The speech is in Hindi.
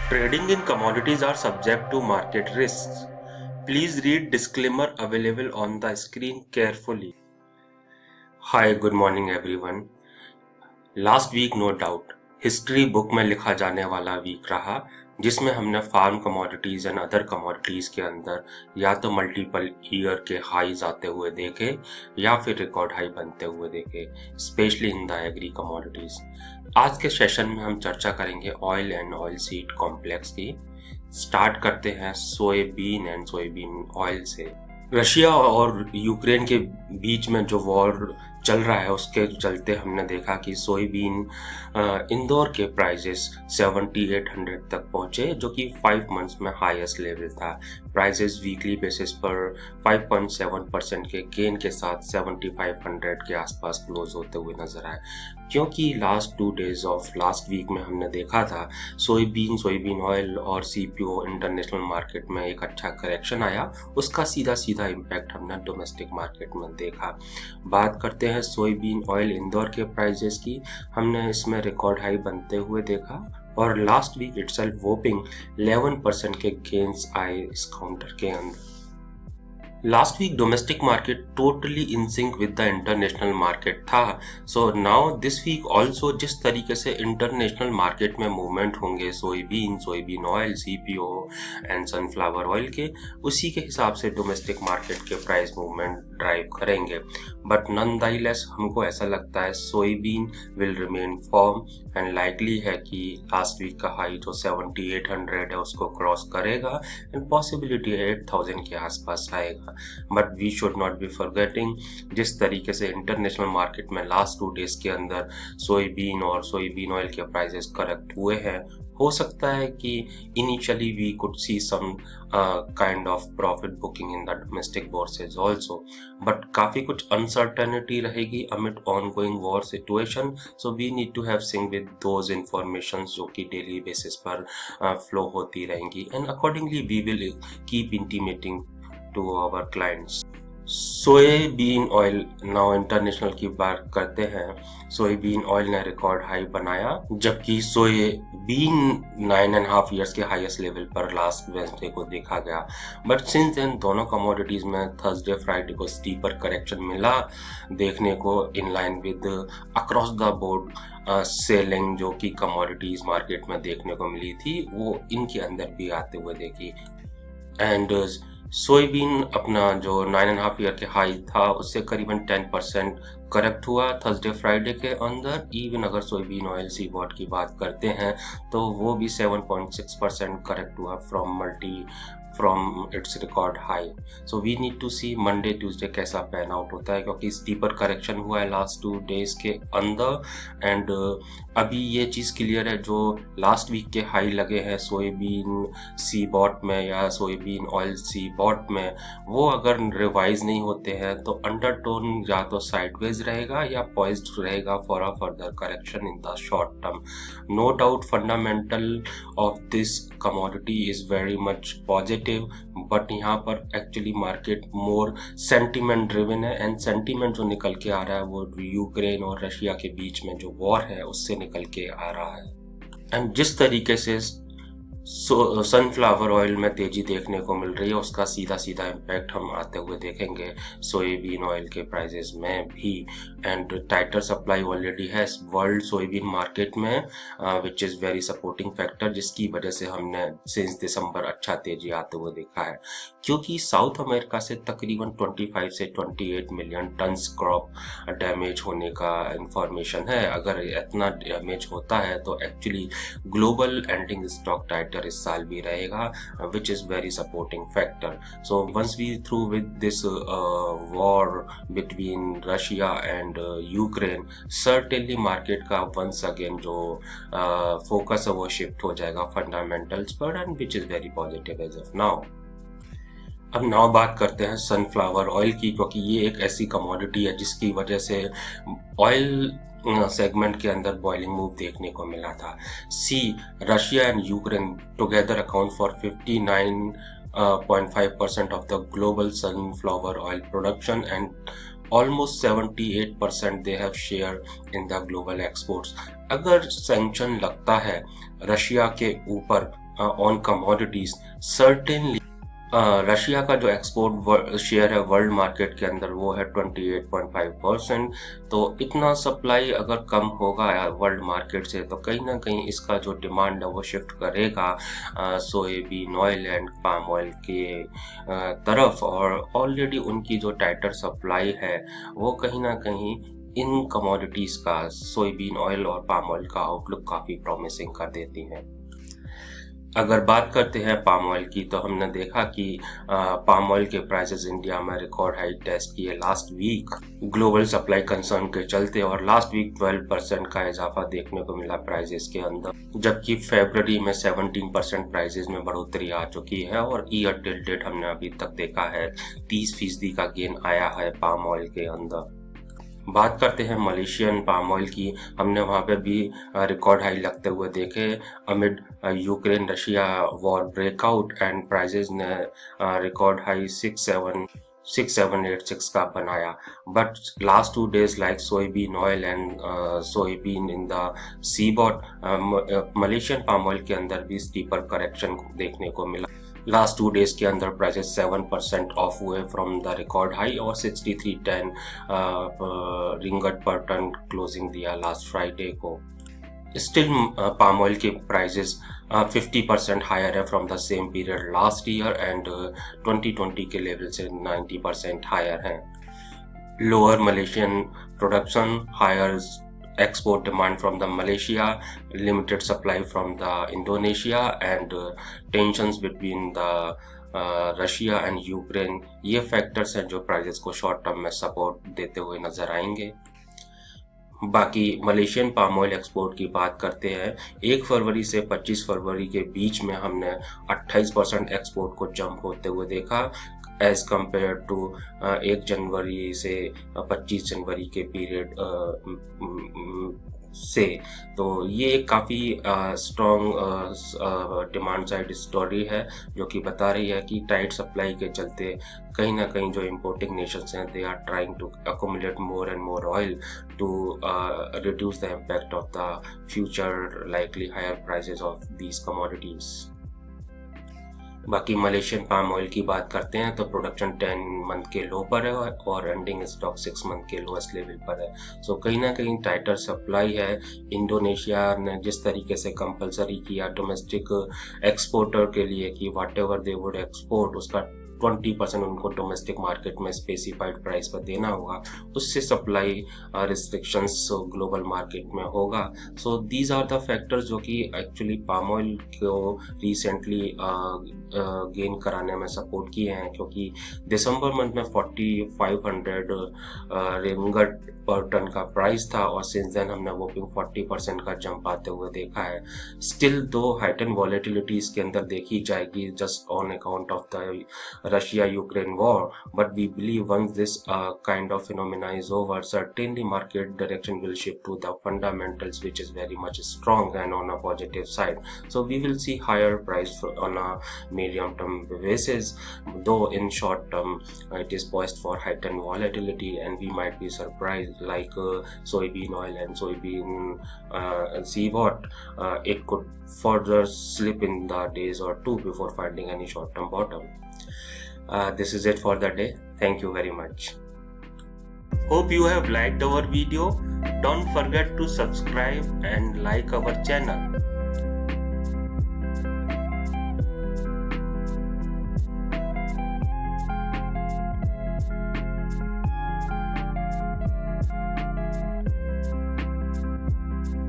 Trading in commodities are subject to market risks. Please read disclaimer available on the screen carefully. Hi, good morning everyone. Last week no doubt history book में लिखा जाने वाला वीक रहा, जिसमें हमने farm commodities and other commodities के अंदर या तो मल्टीपल ईयर के हाईज आते हुए देखे या फिर रिकॉर्ड हाई बनते हुए देखे, specially in the agree commodities. आज के सेशन में हम चर्चा करेंगे oil and oil seed complex की। स्टार्ट करते हैं सोयाबीन एंड सोयाबीन ऑयल से। रशिया और यूक्रेन के बीच में जो वॉर चल रहा है उसके चलते हमने देखा कि सोयाबीन इंदौर के प्राइजेस 7800 तक पहुंचे, जो कि 5 मंथ्स में हाईएस्ट लेवल था। प्राइजेस वीकली बेसिस पर 5.7% के गेन के साथ 7500 के आसपास क्लोज होते हुए नजर आए, क्योंकि last 2 days of last week में हमने देखा था सोयाबीन ऑयल और सीपीओ इंटरनेशनल मार्केट में एक अच्छा करेक्शन आया। उसका सीधा सीधा इम्पैक्ट हमने डोमेस्टिक मार्केट में देखा। बात करते हैं सोयाबीन ऑयल इंदौर के प्राइजेस की। हमने इसमें रिकॉर्ड हाई बनते हुए देखा और लास्ट वीक इटसेल्फ वोपिंग 11% के गेन्स आए इस काउंटर के अंदर। Last week domestic market totally in sync with the international market था। So now this week also जिस तरीके से इंटरनेशनल मार्केट में मूवमेंट होंगे soybean oil, CPO and sunflower oil के, उसी के हिसाब से डोमेस्टिक मार्केट के प्राइस मूवमेंट ड्राइव करेंगे। बट नॉनदाइलेस हमको ऐसा लगता है soybean will remain firm and likely है कि लास्ट वीक का हाई जो 7800 है उसको क्रॉस करेगा एंड पॉसिबिलिटी 8000 के आसपास आएगा। But we should not be forgetting जिस तरीके से इंटरनेशनल मार्केट में लास्ट 2 डेज के अंदर सोयाबीन और सोयाबीन ऑयल के प्राइसेस करेक्ट हुए हैं, हो सकता है कि initially we could see some kind of profit booking in the domestic bourses also, but काफी कुछ अनसर्टेनिटी रहेगी amid ongoing war situation. So we need to have sync with those informations जो कि डेली बेसिस पर फ्लो होती रहेंगी and accordingly we will keep intimating to our clients. Soybean oil now international की बात करते हैं। सोयाबीन ऑयल ने रिकॉर्ड हाई बनाया, जबकि सोयाबीन 9.5 ईयर्स के हाईएस्ट लेवल पर लास्ट वेडनेसडे को देखा गया। बट सिंस देन दोनों कमोडिटीज में थर्सडे फ्राइडे को स्टीपर करेक्शन मिला देखने को, in line with across the board selling जो कि कमोडिटीज मार्केट में देखने को मिली थी, वो इनके अंदर भी आते हुए देखी। एंड सोयाबीन अपना जो 9.5 ईयर के हाई था उससे करीबन 10% करेक्ट हुआ थर्सडे फ्राइडे के अंदर। इवन अगर सोयाबीन ऑयल सीबॉट की बात करते हैं तो वो भी 7.6% करेक्ट हुआ from its record high. So we need to see Monday Tuesday कैसा पैन आउट होता है, क्योंकि स्टीपर करेक्शन हुआ है लास्ट 2 डेज के अंदर। एंड अभी ये चीज़ क्लियर है, जो लास्ट वीक के हाई लगे हैं सोयाबीन सीबॉट में या सोयाबीन ऑयल सीबॉट में, वो अगर रिवाइज नहीं होते हैं तो अंडरटोन या तो साइडवेज रहेगा या पॉइज्ड रहेगा for a further correction in the short term. No doubt fundamental of this commodity is very much positive, but यहाँ पर actually market more sentiment driven है एंड सेंटीमेंट जो निकल के आ रहा है वो यूक्रेन और रशिया के बीच में जो वॉर है उससे निकल के आ रहा है। एंड जिस तरीके से सनफ्लावर ऑयल में तेजी देखने को मिल रही है उसका सीधा सीधा इम्पैक्ट हम आते हुए देखेंगे सोयाबीन ऑयल के प्राइसेस में भी। एंड टाइटर सप्लाई ऑलरेडी है वर्ल्ड सोयाबीन मार्केट में, which is very supporting factor, जिसकी वजह से हमने सिंस दिसंबर अच्छा तेजी आते हुए देखा है, क्योंकि साउथ अमेरिका से तकरीबन 25 से 28 मिलियन टन्स क्रॉप डैमेज होने का इंफॉर्मेशन है। अगर इतना डैमेज होता है तो एक्चुअली ग्लोबल एंडिंग स्टॉक टाइटर इस साल भी रहेगा, which is very supporting factor. So once we through with this war between Russia and Ukraine, certainly market का once again जो focus है वो shift हो जाएगा fundamentals पर, and which is very positive as of now. अब नाउ बात करते हैं सनफ्लावर ऑयल की, क्योंकि ये एक ऐसी कमोडिटी है जिसकी वजह से ऑयल सेगमेंट के अंदर बॉइलिंग मूव देखने को मिला था। Russia and Ukraine together account for 59.5% of the global sunflower oil production and almost 78% they have share in the global exports. अगर सैंक्शन लगता है रशिया के ऊपर on commodities, certainly रशिया का जो एक्सपोर्ट शेयर है वर्ल्ड मार्केट के अंदर वो है 28.5%। तो इतना सप्लाई अगर कम होगा वर्ल्ड मार्केट से तो कहीं ना कहीं इसका जो डिमांड है वो शिफ्ट करेगा soybean oil and palm oil के तरफ, और ऑलरेडी उनकी जो टाइटर सप्लाई है वो कहीं ना कहीं इन कमोडिटीज़ का, सोयाबीन ऑयल और पाम ऑयल का आउटलुक काफ़ी प्रॉमिसिंग कर देती हैं। अगर बात करते हैं पाम ऑयल की, तो हमने देखा कि पाम ऑयल के प्राइसेस इंडिया में रिकॉर्ड हाई टेस्ट किए last week global supply concern के चलते, और लास्ट वीक 12% का इजाफा देखने को मिला प्राइसेस के अंदर, जबकि फरवरी में 17% प्राइसेस में बढ़ोतरी आ चुकी है, और ईयर टिल डेट हमने अभी तक देखा है 30% का गेन आया है पाम ऑयल के अंदर। बात करते हैं मलेशियन पाम ऑयल की, हमने वहाँ पे भी रिकॉर्ड हाई लगते हुए देखे amid Ukraine Russia war breakout, and prices ने रिकॉर्ड हाई 6786 का बनाया। But last 2 days like soybean oil and soybean in the CBOT, Malaysian palm oil के अंदर भी स्टीपर करेक्शन देखने को मिला। लास्ट 2 days के अंदर प्राइसेस 7% ऑफ हुए फ्रॉम द रिकॉर्ड हाई, और 6310 रिंगट पर टन क्लोजिंग दिया लास्ट फ्राइडे को। स्टिल पाम ऑयल के प्राइसेस 50% हायर है from the same period last year, and 2020 के लेवल से 90% हायर है। Lower Malaysian production, higher export demand from the Malaysia, limited supply from the Indonesia, and tensions between the Russia and Ukraine, ये फैक्टर्स हैं जो प्राइसेस को शॉर्ट टर्म में सपोर्ट देते हुए नजर आएंगे। बाकी मलेशियन पाम ऑयल एक्सपोर्ट की बात करते हैं, 1 फरवरी से 25 फरवरी के बीच में हमने 28% एक्सपोर्ट को जंप होते हुए देखा एज कम्पेयर टू 1 जनवरी से 25 जनवरी के पीरियड से। तो ये काफ़ी स्ट्रॉन्ग डिमांड साइड स्टोरी है जो कि बता रही है कि टाइट सप्लाई के चलते कहीं ना कहीं जो इम्पोर्टिंग नेशंस हैं they are trying to accommodate more and more oil to reduce the impact of the future likely higher prices of these commodities. बाकी मलेशियन पाम ऑयल की बात करते हैं तो प्रोडक्शन 10 मंथ के लो पर है और एंडिंग स्टॉक 6 मंथ के लोएस्ट लेवल पर है। सो कहीं ना कहीं टाइटर सप्लाई है। इंडोनेशिया ने जिस तरीके से कंपलसरी किया डोमेस्टिक एक्सपोर्टर के लिए कि वाट एवर दे वुड एक्सपोर्ट उसका 20% उनको डोमेस्टिक मार्केट में स्पेसिफाइड प्राइस पर देना होगा, उससे सप्लाई रिस्ट्रिक्शंस ग्लोबल मार्केट में होगा। So these are the factors जो कि एक्चुअली पाम ऑयल को रिसेंटली गेन कराने में सपोर्ट किए हैं, क्योंकि दिसंबर मंथ में 4500 रिंगट पर टन का प्राइस था और सिंस देन हमने वोपिंग 40% का जंप आते हुए देखा है। स्टिल दो हाइटन वॉलेटिलिटीज के अंदर देखी जाएगी just on account of the Russia-Ukraine war, but we believe once this kind of phenomena is over, certainly market direction will shift to the fundamentals, which is very much strong and on a positive side. So we will see higher price on a medium-term basis, though in short term it is poised for heightened volatility, and we might be surprised like soybean oil and soybean CBOT. It could further slip in the days or two before finding any short-term bottom. This is it for the day. Thank you very much. Hope you have liked our video. Don't forget to subscribe and like our channel.